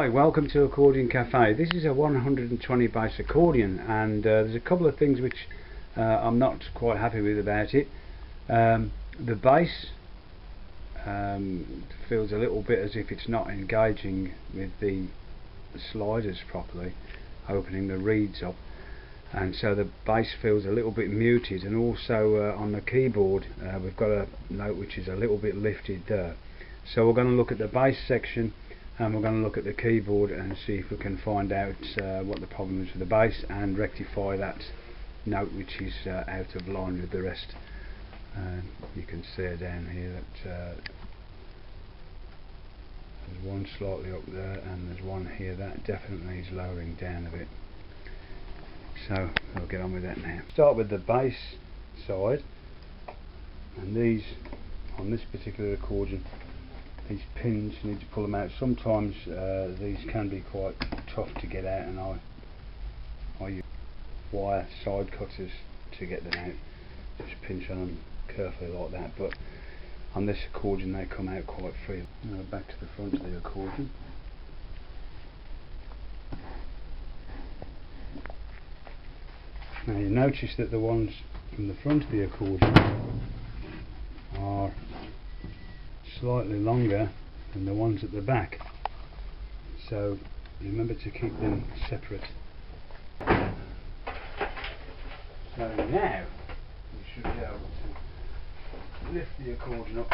Hi, welcome to Accordion Cafe. This is a 120 bass accordion, and there's a couple of things which I'm not quite happy with about it. The bass feels a little bit as if it's not engaging with the sliders properly, opening the reeds up, and so the bass feels a little bit muted. And also on the keyboard we've got a note which is a little bit lifted there. So we're going to look at the bass section, and we're going to look at the keyboard and see if we can find out what the problem is with the bass and rectify that note which is out of line with the rest. You can see down here that there's one slightly up there and there's one here that definitely is lowering down a bit. So we'll get on with that now. Start with the bass side, and these on this particular accordion, these pins, you need to pull them out. Sometimes these can be quite tough to get out, and I use wire side cutters to get them out. Just pinch on them carefully like that, but on this accordion they come out quite free. Now back to the front of the accordion. Now you notice that the ones from the front of the accordion are slightly longer than the ones at the back, so remember to keep them separate. So now we should be able to lift the accordion up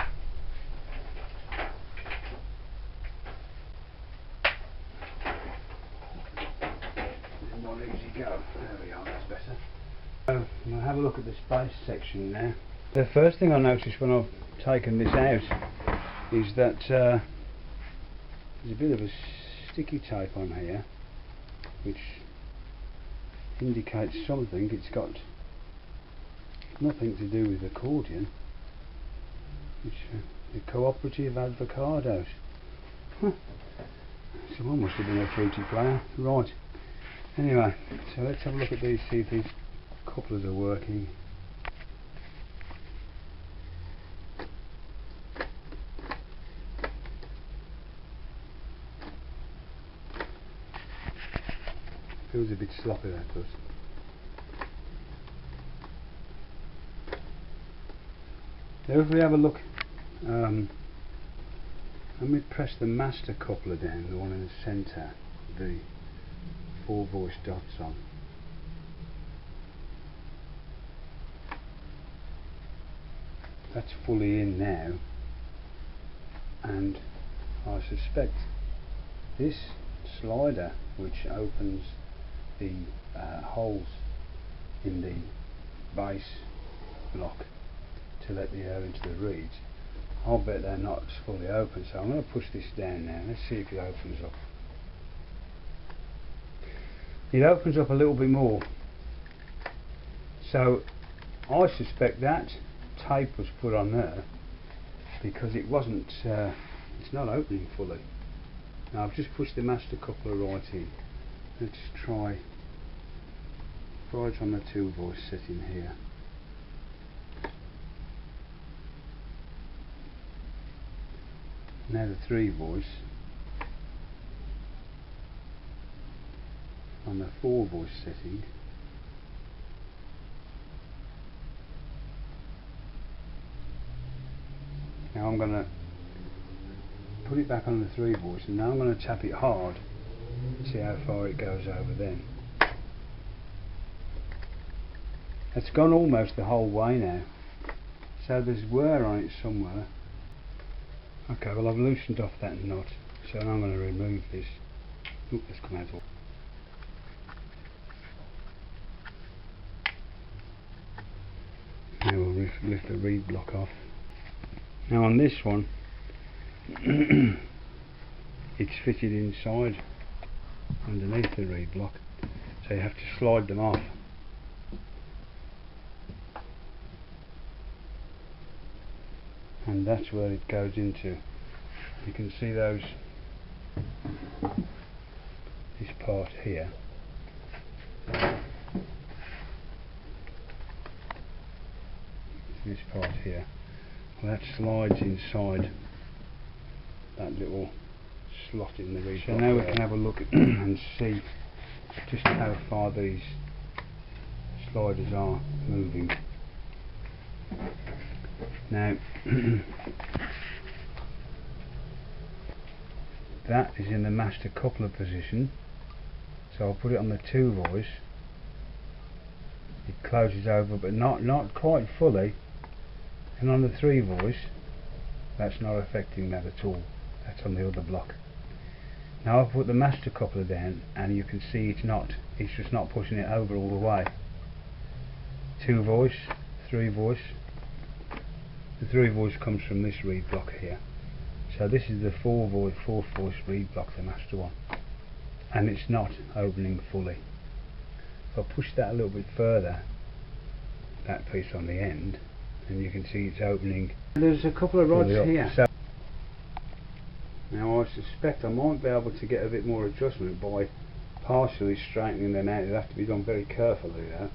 in one easy go. There we are, that's better. So we'll have a look at this bass section now. The first thing I noticed when I've taken this out is that there's a bit of a sticky tape on here which indicates something. It's got nothing to do with accordion. It's the cooperative avocados. Someone must have been a fruity player. Right, anyway, so let's have a look at these, see if these couplers are working. Feels a bit sloppy, that does. Now if we have a look, when we press the master coupler down, the one in the centre, the 4 voice dots on, that's fully in now, and I suspect this slider which opens the holes in the bass block to let the air into the reeds, I'll bet they're not fully open, so I'm going to push this down now. Let's see if it opens up. It opens up a little bit more, so I suspect that tape was put on there because it wasn't it's not opening fully. Now I've just pushed the master coupler right in. Let's try right on the 2 voice setting here. Now the 3 voice on the 4 voice setting. Now I'm going to put it back on the 3 voice, and now I'm going to tap it hard and see how far it goes over then. It's gone almost the whole way now, so there's wear on it somewhere. Okay, well I've loosened off that nut, so now I'm going to remove this. Oop, let's come out all. Now we'll lift the reed block off. Now on this one it's fitted inside underneath the reed block, so you have to slide them off. And that's where it goes into. You can see those, this part here. This part here. Well, that slides inside that little slot in the reed. So now we can have a look at and see just how far these sliders are moving. Now that is in the master coupler position, so I'll put it on the 2 voice. It closes over, but not quite fully, and on the 3 voice that's not affecting that at all. That's on the other block. Now I've put the master coupler down and you can see it's just not pushing it over all the way. 2 voice, 3 voice. The 3 voice comes from this reed block here. So this is the 4th voice reed block, the master one, and it's not opening fully. If I push that a little bit further, that piece on the end, and you can see it's opening. There's a couple of rods here. So now I suspect I might be able to get a bit more adjustment by partially straightening them out. It'll have to be done very carefully though.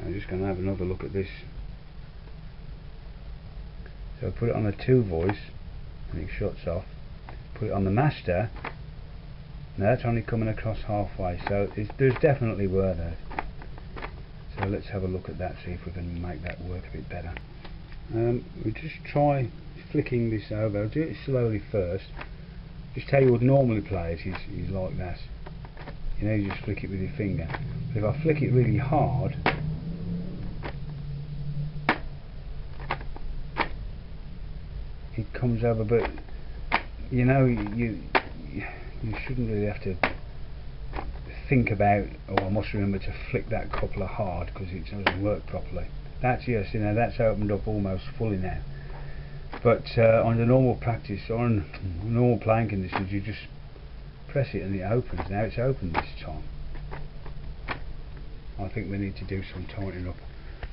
I'm just going to have another look at this. So I put it on the 2 voice and it shuts off. Put it on the master. Now that's only coming across halfway, so there's definitely wear there. So let's have a look at that, see if we can make that work a bit better. We just try flicking this over. I'll do it slowly first. Just how you would normally play it is like that. You know, you just flick it with your finger. But if I flick it really hard, it comes over. But you know, you shouldn't really have to think about, oh, I must remember to flick that coupler hard because it doesn't work properly. That's, yes, you know, that's opened up almost fully now. But under normal practice, on normal playing conditions, you just press it and it opens. Now it's opened this time. I think we need to do some tightening up,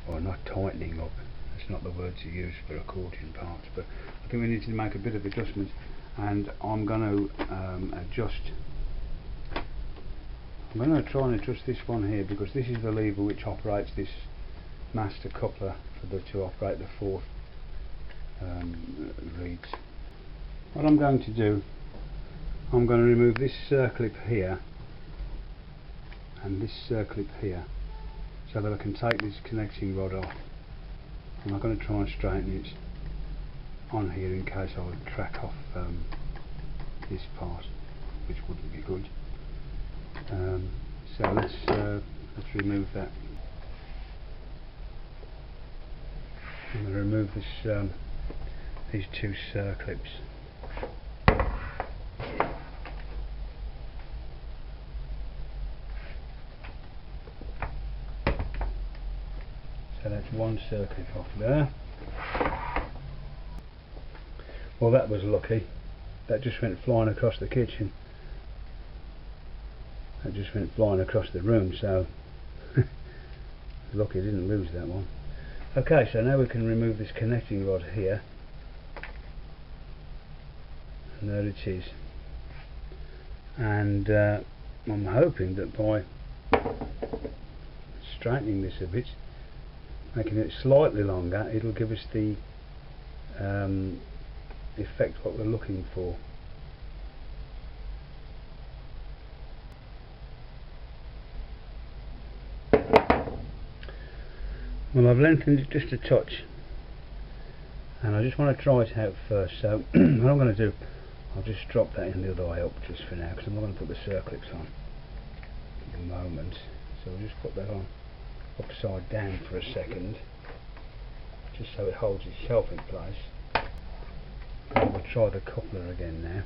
or not tightening up, that's not the word to use for accordion parts, but I think we need to make a bit of adjustment, and I'm going to adjust. I'm going to try and adjust this one here, because this is the lever which operates this master coupler to operate the 4th reeds. What I'm going to do, I'm going to remove this circlip here and this circlip here, so that I can take this connecting rod off. And I'm going to try and straighten it on here in case I would crack off this part, which wouldn't be good. So let's remove that. I'm going to remove this these 2 circlips. So that's 1 circlip off there. Well, that was lucky. That just went flying across the kitchen. That just went flying across the room, so lucky I didn't lose that one. Okay, so now we can remove this connecting rod here, and there it is. And I'm hoping that by straightening this a bit, making it slightly longer, it'll give us the effect what we're looking for. Well, I've lengthened it just a touch, and I just want to try it out first. So what I'm going to do, I'll just drop that in the other way up just for now, because I'm not going to put the circlips on at the moment. So I'll just put that on upside down for a second, just so it holds itself in place. And we'll try the coupler again now.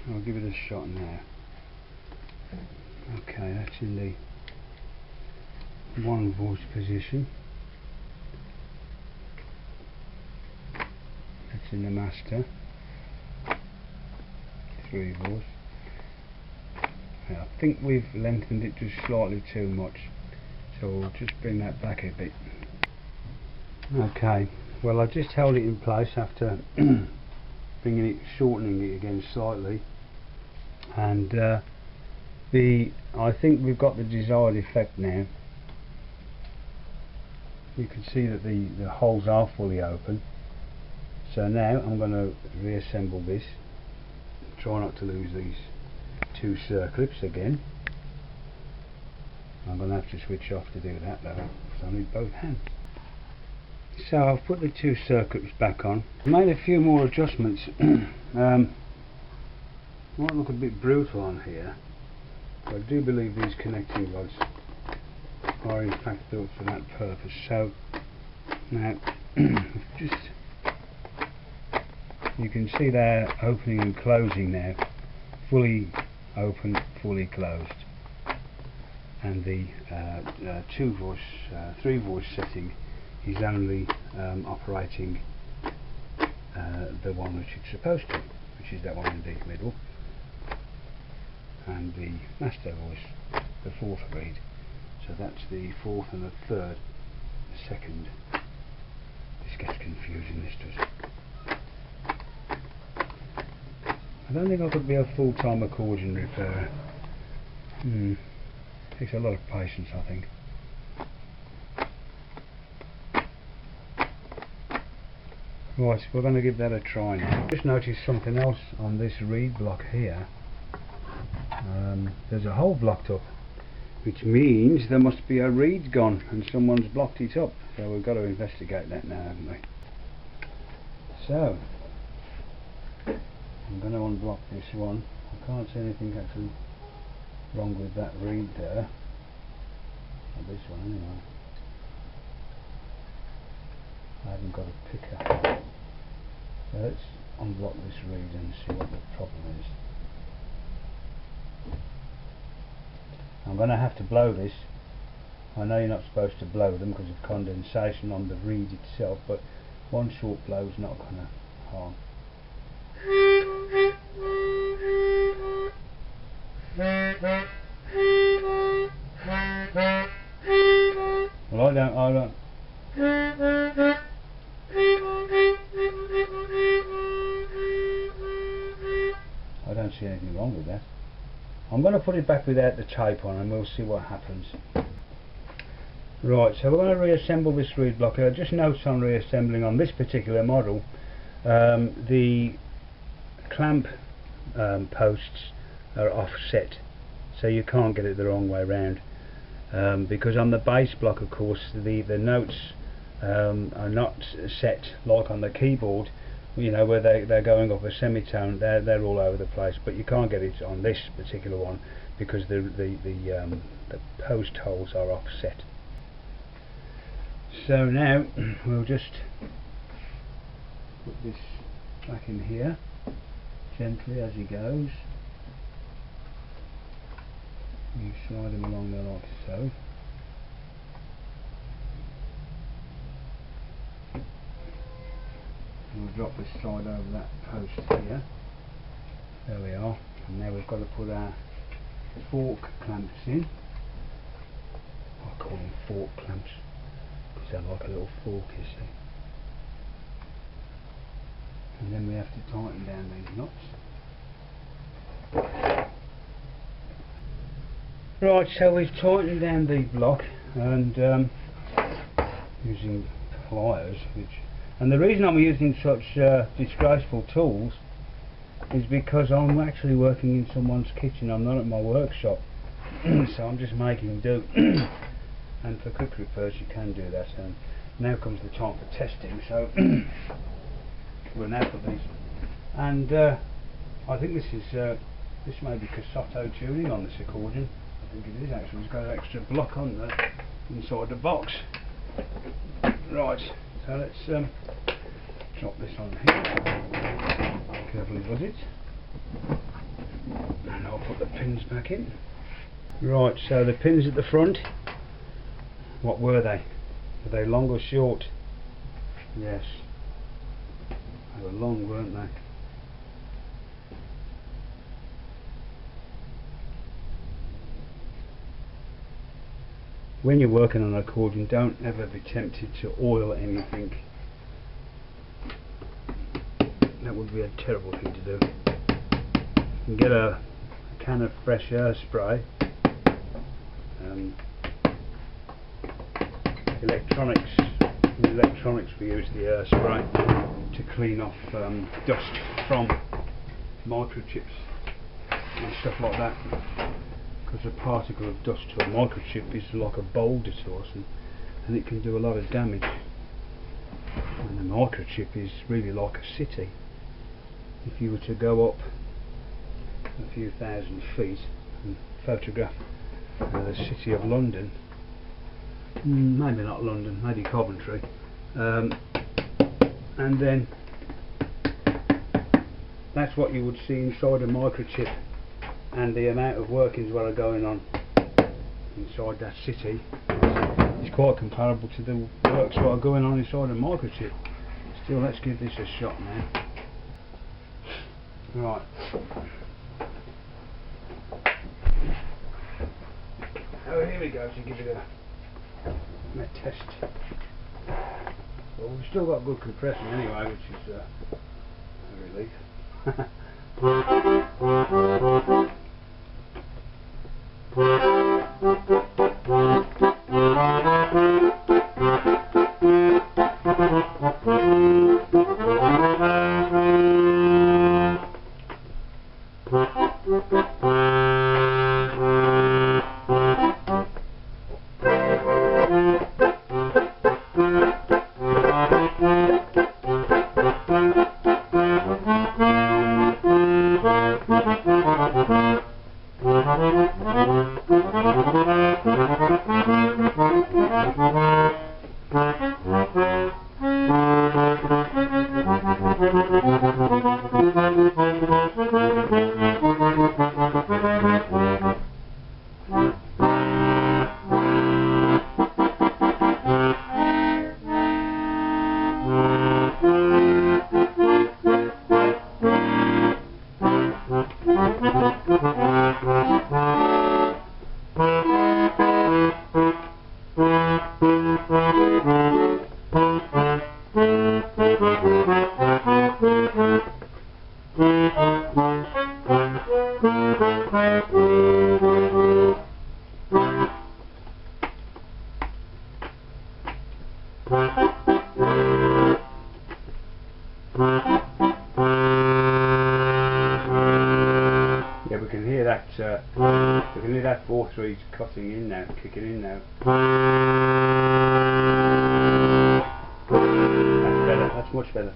I'll give it a shot now. Okay, that's in the 1 voice position. That's in the master. 3 voice. I think we've lengthened it just slightly too much, so we'll just bring that back a bit. Okay, well, I just held it in place after shortening it again slightly, and I think we've got the desired effect now. you can see that the holes are fully open. So now I'm going to reassemble this. Try not to lose these two circlips again. I'm going to have to switch off to do that though, because I need both hands. So I've put the two circuits back on. I made a few more adjustments. Might look a bit brutal on here, but I do believe these connecting rods are in fact built for that purpose. So now just, you can see they're opening and closing now, fully open, fully closed, and the 3 voice setting is only operating the one which it's supposed to, which is that one in the middle, and the master voice, the 4th reed. So that's the 4th and the 3rd, the 2nd. This gets confusing, this does. I don't think I could be a full-time accordion repairer. Takes a lot of patience, I think. Right, we're going to give that a try now. Just noticed something else on this reed block here. There's a hole blocked up, which means there must be a reed gone and someone's blocked it up. So we've got to investigate that now, haven't we? So I'm going to unblock this one. I can't see anything actually wrong with that reed there. Or this one anyway. I haven't got a picker. So let's unblock this reed and see what the problem is. I'm going to have to blow this. I know you're not supposed to blow them because of condensation on the reed itself, but one short blow is not going to harm. Well, I don't. I don't see anything wrong with that. I'm going to put it back without the tape on and we'll see what happens. Right, so we're going to reassemble this reed block. Just notes on reassembling on this particular model, the clamp posts are offset, so you can't get it the wrong way round. Because on the bass block, of course, the notes are not set like on the keyboard, you know, where they're going up a semitone. They're all over the place, but you can't get it on this particular one because the post holes are offset. So now we'll just put this back in here gently as he goes. You slide him along there like so. We'll drop this side over that post here. There we are. And now we've got to put our fork clamps in. I call them fork clamps because they're like a little fork, you see. And then we have to tighten down these knots. Right, so we've tightened down the block and using pliers, and the reason I'm using such disgraceful tools is because I'm actually working in someone's kitchen. I'm not at my workshop, so I'm just making do. And for quick repairs you can do that. And now comes the time for testing, so we'll now put these. And I think this may be Casotto tuning on this accordion. I think it is actually. It's got an extra block on the inside the box. Right, so let's drop this on here. Carefully does it. And I'll put the pins back in. Right, so the pins at the front, what were they? Were they long or short? Yes, they were long, weren't they? When you're working on an accordion, don't ever be tempted to oil anything. That would be a terrible thing to do. You can get a can of fresh air spray, electronics we use the air spray to clean off dust from microchips and stuff like that, because a particle of dust to a microchip is like a boulder to us, and it can do a lot of damage. And a microchip is really like a city. If you were to go up a few thousand feet and photograph the city of London, maybe not London, maybe Coventry, and then that's what you would see inside a microchip, and the amount of workings that are going on inside that city is quite comparable to the works that are going on inside a microchip. Still, let's give this a shot now. Right. Oh, here we go to give it a test. Well, we've still got good compression anyway, which is a relief. Yeah, we can hear that 4/3 cutting in now, kicking in now. That's better, that's much better.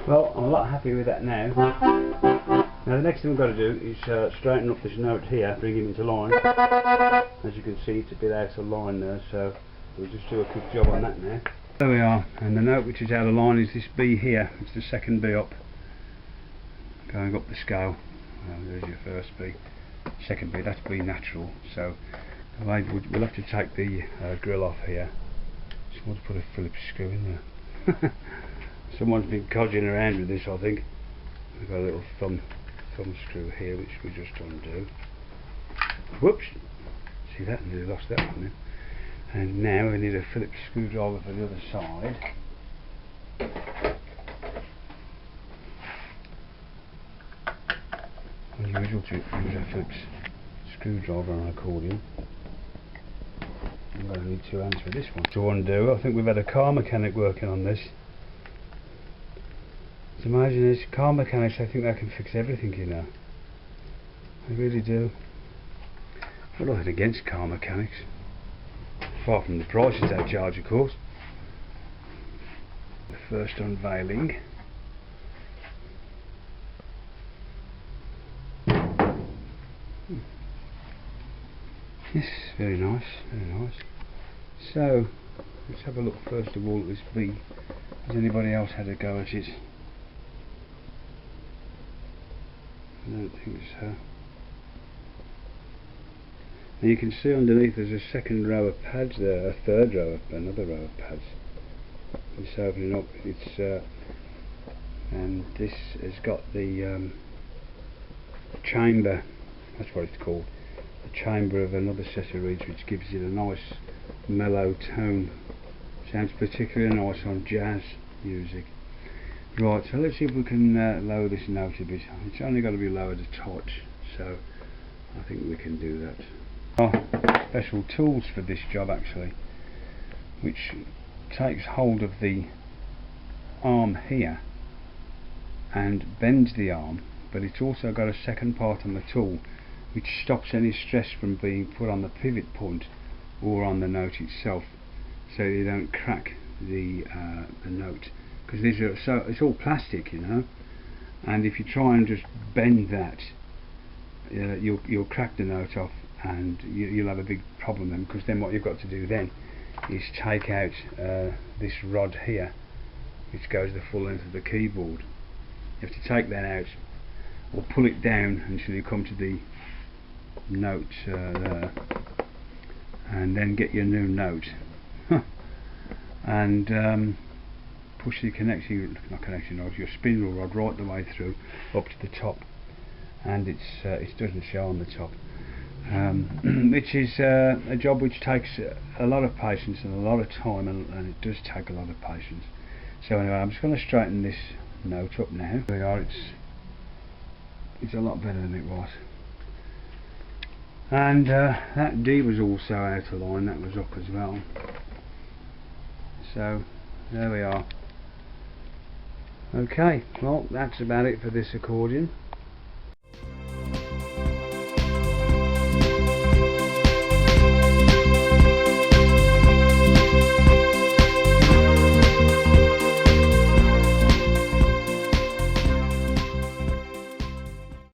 Well, I'm a lot happy with that now. Now the next thing we've got to do is straighten up this note here, bring him into line. As you can see, it's a bit out of line there, so we'll just do a quick job on that now. There we are, and the note which is out of line is this B here. It's the second B up, going up the scale. There's your first B. Second B, that's B natural, so we'll have to take the grill off here. Someone's put a Phillips screw in there. Someone's been codging around with this, I think. We've got a little thumb screw here which we just undo. Whoops! See that? Nearly lost that one then. And now we need a Phillips screwdriver for the other side. Unusual to use a Phillips screwdriver on an accordion. I'm going to need 2 hands for this one. To undo, I think we've had a car mechanic working on this. It's amazing, these car mechanics, I think they can fix everything, you know. They really do. I've got nothing against car mechanics, apart from the prices they charge, of course. The first unveiling. Yes, very nice, very nice. So, let's have a look first of all at this B. Has anybody else had a go at it? I don't think so. Now you can see underneath there's a second row of pads there, a third row of, another row of pads. It's opening up, it's and this has got the chamber that's what it's called, a chamber of another set of reeds, which gives it a nice mellow tone. Sounds particularly nice on jazz music. Right, so let's see if we can lower this note a bit. It's only got to be lowered a touch, so I think we can do that. Special tools for this job actually, which takes hold of the arm here and bends the arm, but it's also got a second part on the tool which stops any stress from being put on the pivot point or on the note itself, so you don't crack the note, because these are it's all plastic, you know, and if you try and just bend that, you'll crack the note off, and you'll have a big problem then, because then what you've got to do then is take out this rod here, which goes the full length of the keyboard. You have to take that out or pull it down until you come to the note there, and then get your new note and push the your spindle rod right the way through up to the top, and it doesn't show on the top, which is a job which takes a lot of patience and a lot of time, and it does take a lot of patience. So anyway, I'm just going to straighten this note up now. There we are, it's a lot better than it was. And that D was also out of line, that was up as well. So there we are. Okay, well that's about it for this accordion.